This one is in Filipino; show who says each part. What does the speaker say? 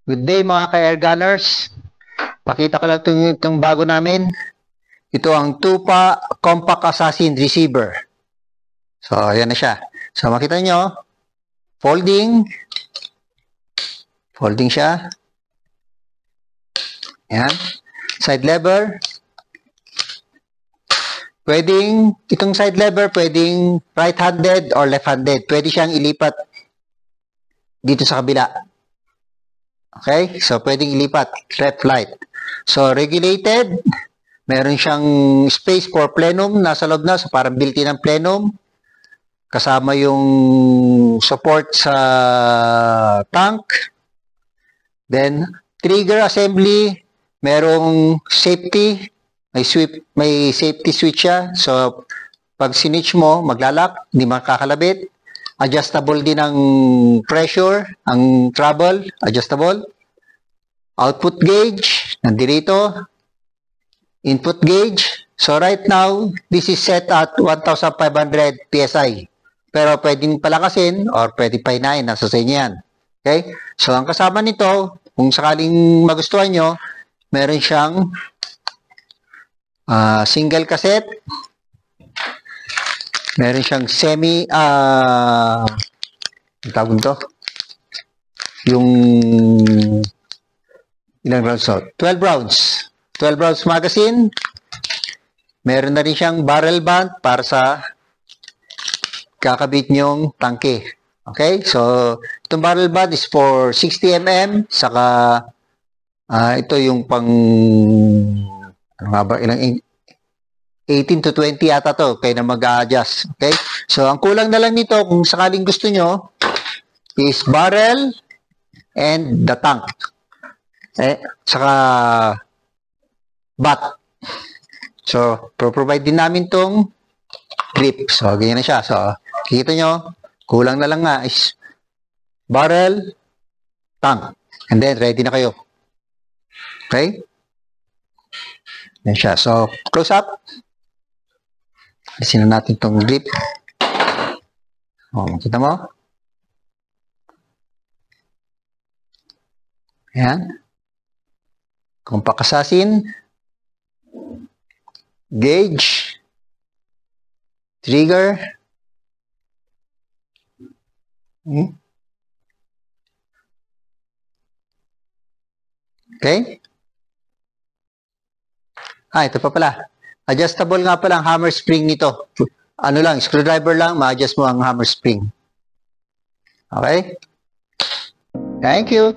Speaker 1: Good day mga ka-air gunners. Pakita ko lang itong bago namin. Ito ang Tupa Compact Assassin Receiver. So, ayan na siya. So, makita nyo, folding siya. Ayan. Side lever. Itong side lever, pwedeng right-handed or left-handed. Pwede siyang ilipat dito sa kabila. Okay? So, pwedeng ilipat. Left, right. So, regulated. Meron siyang space for plenum. Nasa loob na. So, parang built-in ng plenum. Kasama yung support sa tank. Then, trigger assembly. Merong safety. May safety switch siya. So, pag sinitch mo, maglalak. Hindi makakalabit. Adjustable din ang pressure, ang trouble, adjustable. Output gauge, nandito. Input gauge. So right now, this is set at 1,500 PSI. Pero pwedeng palakasin or pwedeng pahinain, nasa sa inyo yan. Okay? So ang kasama nito, kung sakaling magustuhan nyo, meron siyang single cassette. Meron siyang tawag nito? Yung ilang rounds? 12 rounds. 12 rounds magazine. Meron na rin siyang barrel band para sa kakabit nyong tangke. Okay? So, itong barrel band is for 60 mm. Saka, ito yung pang, ano nga ba, ilang 18 to 20 yata to, kayo na mag-a-adjust. Okay? So, ang kulang na lang nito, kung sakaling gusto nyo, is barrel and the tank. Saka bat. So, provide din namin tong grip. So, ganyan na siya. So, kikita nyo, kulang na lang nga is barrel, tank. And then, ready na kayo. Okay? Yan siya. So, close up. Alisin na natin itong grip. O, makita mo? Ayan. Compact Assassin. Gauge. Trigger. Okay? Ito pa pala. Adjustable nga pala ang hammer spring nito. Ano lang, screwdriver lang, ma-adjust mo ang hammer spring. Okay? Thank you.